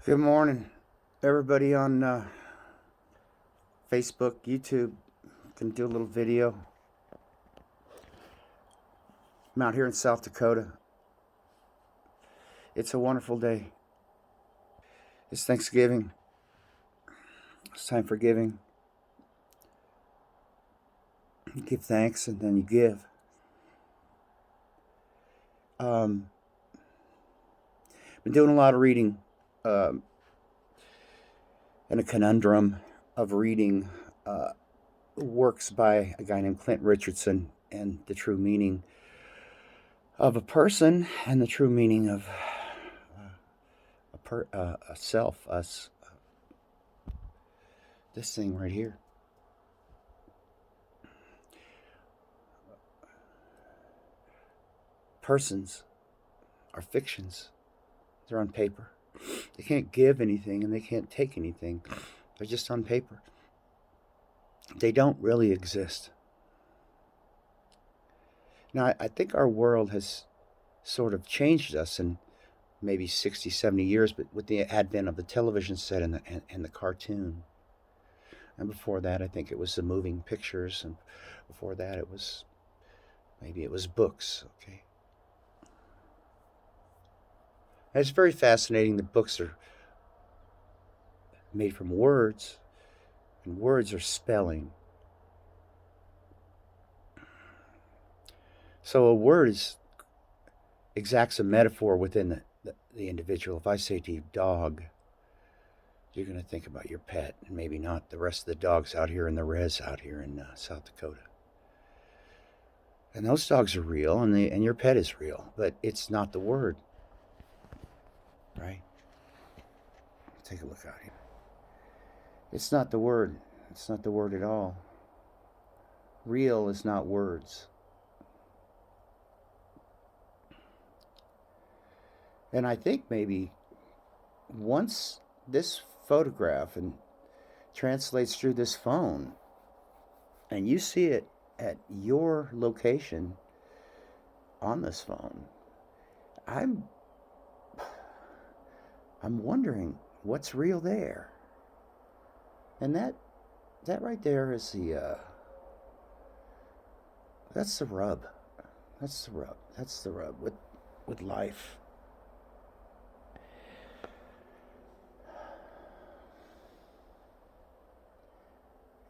Good morning, everybody on Facebook, YouTube. Can do a little video. I'm out here in South Dakota. It's a wonderful day. It's Thanksgiving. It's time for giving. You give thanks and then you give. Been doing a lot of reading, um, and a conundrum of reading works by a guy named Clint Richardson and the true meaning of a person and the true meaning of a self, us, this thing right here. Persons are fictions. They're on paper. They can't give anything and they can't take anything. They're just on paper. They don't really exist. Now, I think our world has sort of changed us in maybe 60, 70 years, but with the advent of the television set and the cartoon. And before that, I think it was the moving pictures. And before that, maybe it was books. Okay. And it's very fascinating that books are made from words, and words are spelling. So a word exacts a metaphor within the individual. If I say to you, dog, you're going to think about your pet, and maybe not the rest of the dogs out here in the res out here in South Dakota. And those dogs are real, and your pet is real, but it's not the word, right? Take a look out here. It's not the word. It's not the word at all. Real is not words. And I think maybe once this photograph and translates through this phone and you see it at your location on this phone, I'm wondering what's real there. And that right there is that's the rub. That's the rub. That's the rub with life.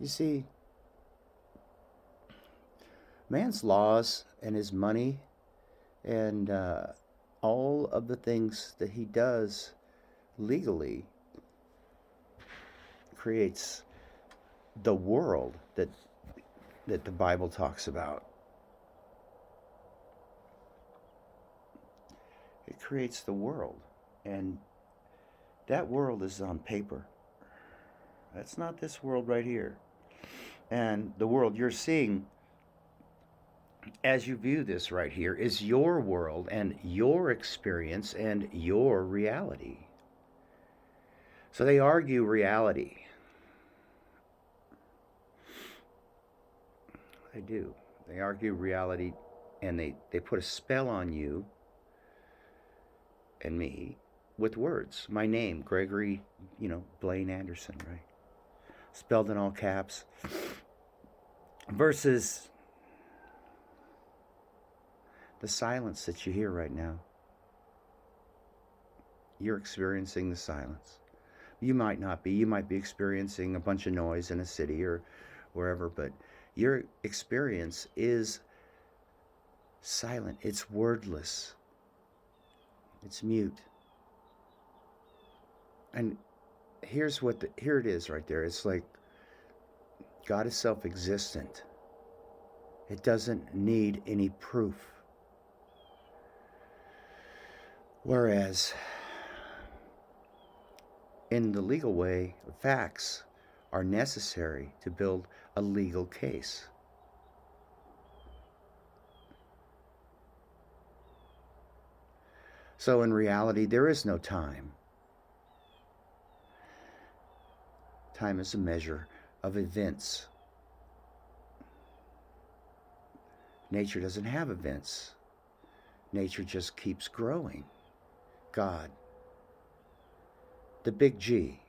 You see, man's laws and his money and all of the things that he does legally creates the world that the Bible talks about. It creates the world, and that world is on paper. That's not this world right here. And the world you're seeing as you view this right here is your world and your experience and your reality. So they argue reality. They do. They argue reality, and they put a spell on you and me with words. My name, Gregory, Blaine Anderson, right? Spelled in all caps. Versus the silence that you hear right now. You're experiencing the silence. You might not be. You might be experiencing a bunch of noise in a city or wherever, but your experience is silent. It's wordless. It's mute. And here it is right there. It's like God is self-existent. It doesn't need any proof. Whereas in the legal way, facts are necessary to build a legal case. So in reality, there is no time. Time is a measure of events. Nature doesn't have events. Nature just keeps growing. God the big G.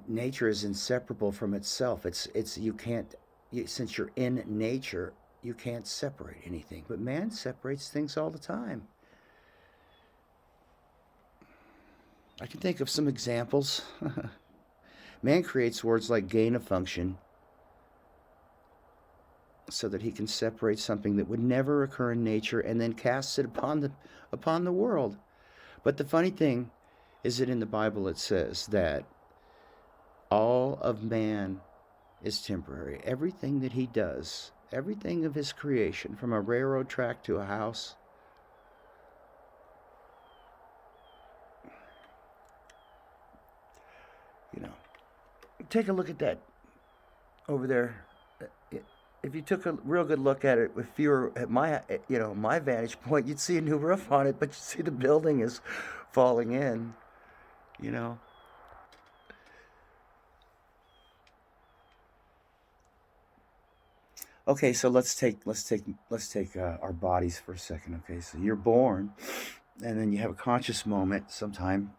Nature is inseparable from itself. It's you can't since you're in nature, you can't separate anything. But man separates things all the time. I can think of some examples. Man creates words like gain of function so that he can separate something that would never occur in nature and then casts it upon the world. But the funny thing is that in the Bible it says that all of man is temporary. Everything that he does, everything of his creation, from a railroad track to a house, you know, take a look at that over there. If you took a real good look at it, if you were at my vantage point, you'd see a new roof on it, but you see the building is falling in, you know. Okay, so let's take our bodies for a second. Okay, so you're born, and then you have a conscious moment sometime,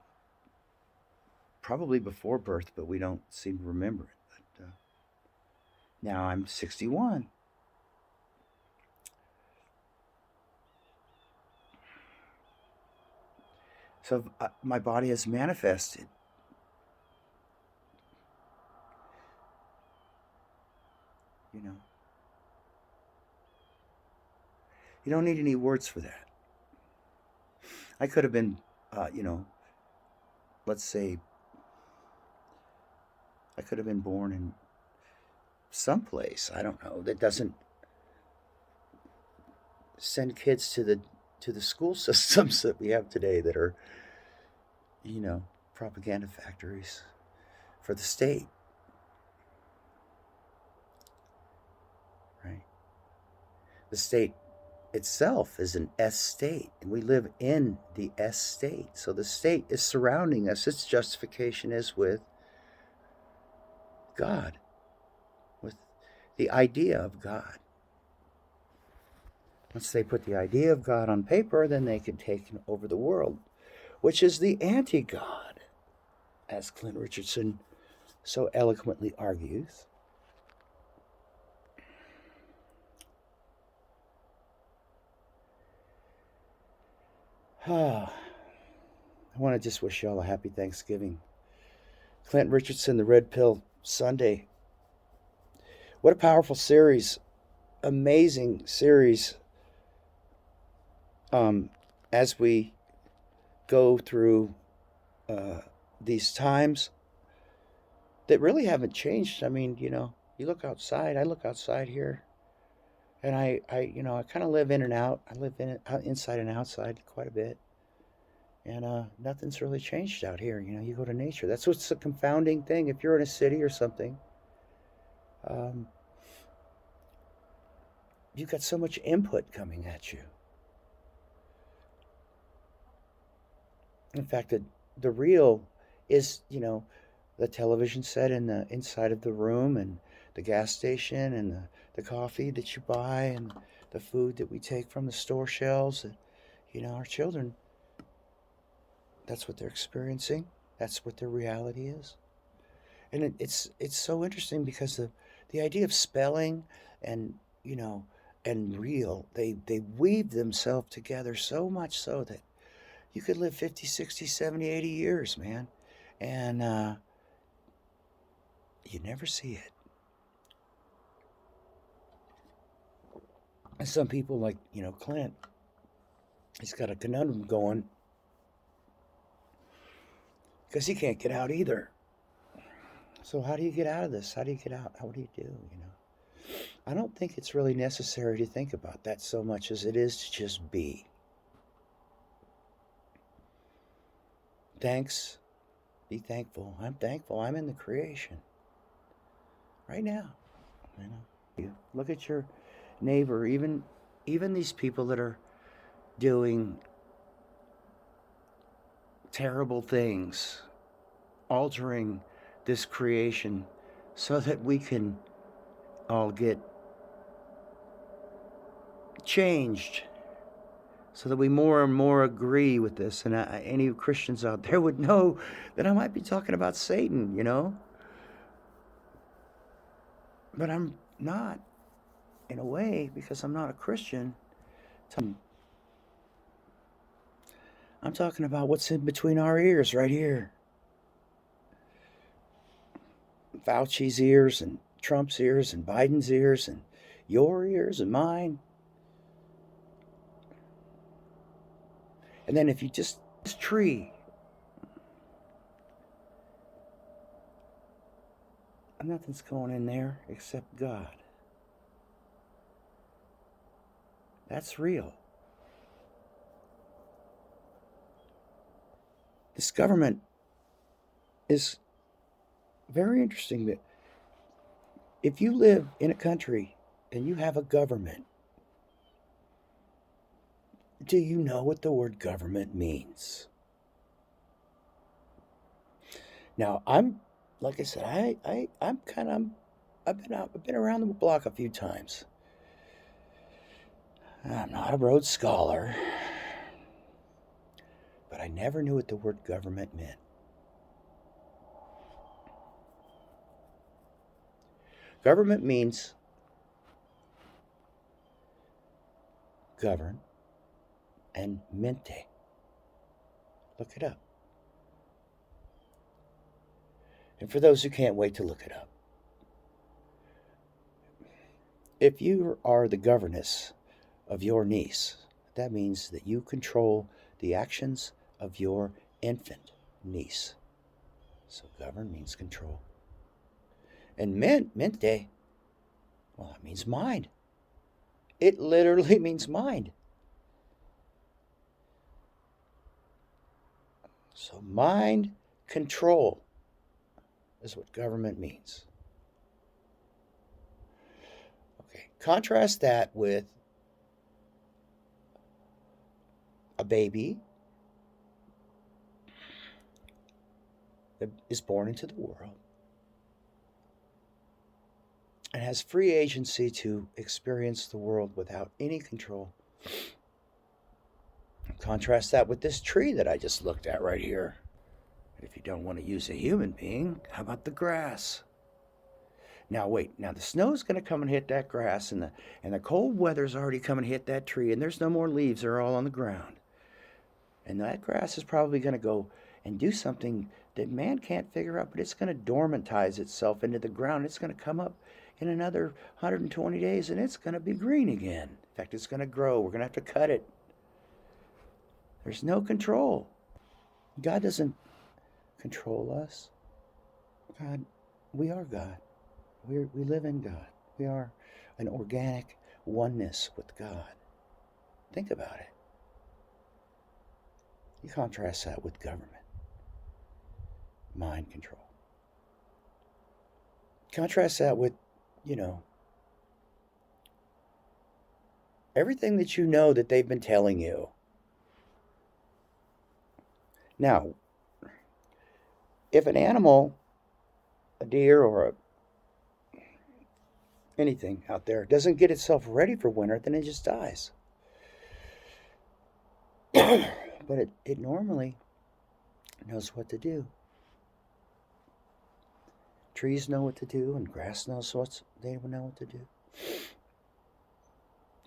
probably before birth, but we don't seem to remember it. But now I'm 61. So my body has manifested. You know, you don't need any words for that. I could have been, let's say, I could have been born in someplace, I don't know, that doesn't send kids to the school systems that we have today that are, you know, propaganda factories for the state, right? The state itself is an S state, and we live in the S state. So the state is surrounding us. Its justification is with God, with the idea of God. Once they put the idea of God on paper, then they can take over the world, which is the anti God, as Clint Richardson so eloquently argues. I want to just wish y'all a happy Thanksgiving. Clint Richardson, The Red Pill Sunday. What a powerful series. Amazing series. As we go through these times that really haven't changed. I mean, you look outside, I look outside here, and I kind of live in and out. I live inside and outside quite a bit. And nothing's really changed out here. You go to nature. That's what's the confounding thing. If you're in a city or something, um, you've got so much input coming at you. In fact, the real is, the television set in the inside of the room, and the gas station, and the coffee that you buy, and the food that we take from the store shelves. And, our children, that's what they're experiencing. That's what their reality is. And it's so interesting because the idea of spelling and, and real, they weave themselves together so much so that you could live 50, 60, 70, 80 years, man. And you never see it. And some people like, Clint, he's got a conundrum going because he can't get out either. So how do you get out of this? How do you get out? What do you do, I don't think it's really necessary to think about that so much as it is to just be. Thanks. Be thankful. I'm thankful. I'm in the creation right now. You look at your neighbor, even these people that are doing terrible things, altering this creation so that we can all get changed so that we more and more agree with this. And any Christians out there would know that I might be talking about Satan, but I'm not, in a way, because I'm not a Christian. I'm talking about what's in between our ears right here. Fauci's ears and Trump's ears and Biden's ears and your ears and mine. And then if you just, this tree, nothing's going in there except God. That's real. This government is very interesting. That if you live in a country and you have a government, do you know what the word government means? Now, like I said, I've been around the block a few times. I'm not a Rhodes Scholar, but I never knew what the word government meant. Government means govern and mente. Look it up. And for those who can't wait to look it up, if you are the governess of your niece, that means that you control the actions of your infant niece. So govern means control. And mente, well, that means mind. It literally means mind. So mind control is what government means. Okay, contrast that with a baby that is born into the world and has free agency to experience the world without any control. Contrast that with this tree that I just looked at right here. If you don't want to use a human being, how about the grass? Now wait, now the snow's going to come and hit that grass, and the cold weather's already come and hit that tree, and there's no more leaves, they're all on the ground. And that grass is probably going to go and do something that man can't figure out, but it's going to dormantize itself into the ground. It's going to come up in another 120 days, and it's going to be green again. In fact, it's going to grow. We're going to have to cut it. There's no control. God doesn't control us. God, we are God. We live in God. We are an organic oneness with God. Think about it. You contrast that with government. Mind control. Contrast that with, everything that you know that they've been telling you. Now, if an animal, a deer or anything out there, doesn't get itself ready for winter, then it just dies. But it normally knows what to do. Trees know what to do, and grass knows they know what to do.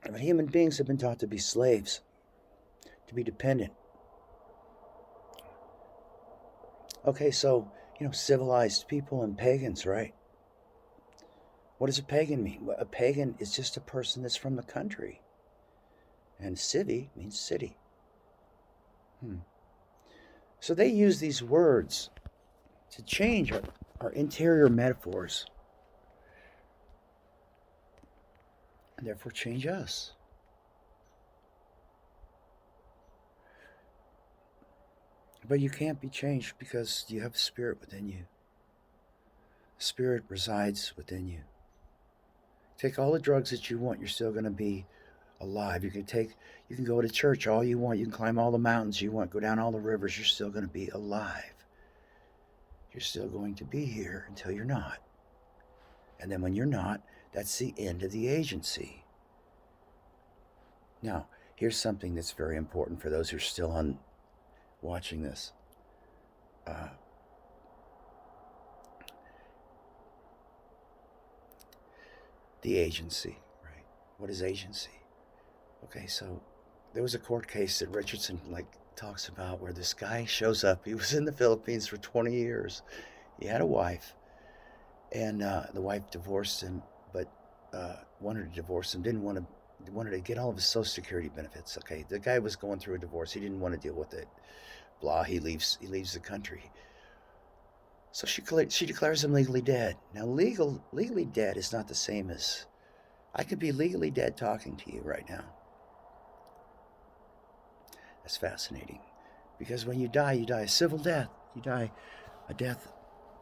But human beings have been taught to be slaves, to be dependent. Okay, so, civilized people and pagans, right? What does a pagan mean? A pagan is just a person that's from the country. And civi means city. So they use these words to change our interior metaphors. And therefore change us. But you can't be changed because you have a spirit within you. The spirit resides within you. Take all the drugs that you want, you're still going to be alive. You can go to church all you want. You can climb all the mountains you want, go down all the rivers. You're still going to be alive. You're still going to be here until you're not. And then when you're not, that's the end of the agency. Now, Here's something that's very important for those who are still on watching this. The agency, right? What is agency? Okay, so there was a court case that Richardson talks about where this guy shows up. He was in the Philippines for 20 years. He had a wife, and the wife divorced him, but wanted to divorce him. Wanted to get all of his Social Security benefits. Okay, the guy was going through a divorce. He didn't want to deal with it. Blah. He leaves the country. So she declares him legally dead. Now, legally dead is not the same as I could be legally dead talking to you right now. That's fascinating, because when you die a civil death. You die a death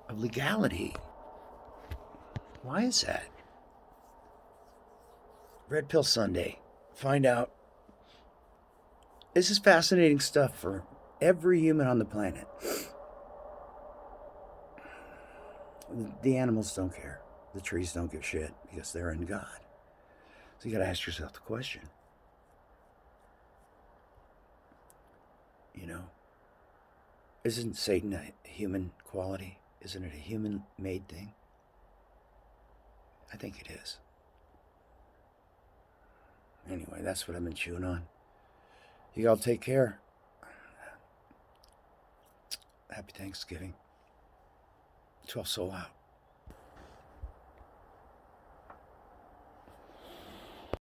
of legality. Why is that? Red Pill Sunday. Find out. This is fascinating stuff for every human on the planet. The animals don't care. The trees don't give shit because they're in God. So you got to ask yourself the question. Isn't Satan a human quality? Isn't it a human-made thing? I think it is. Anyway, that's what I've been chewing on. You all take care. Happy Thanksgiving. 12 Soul out.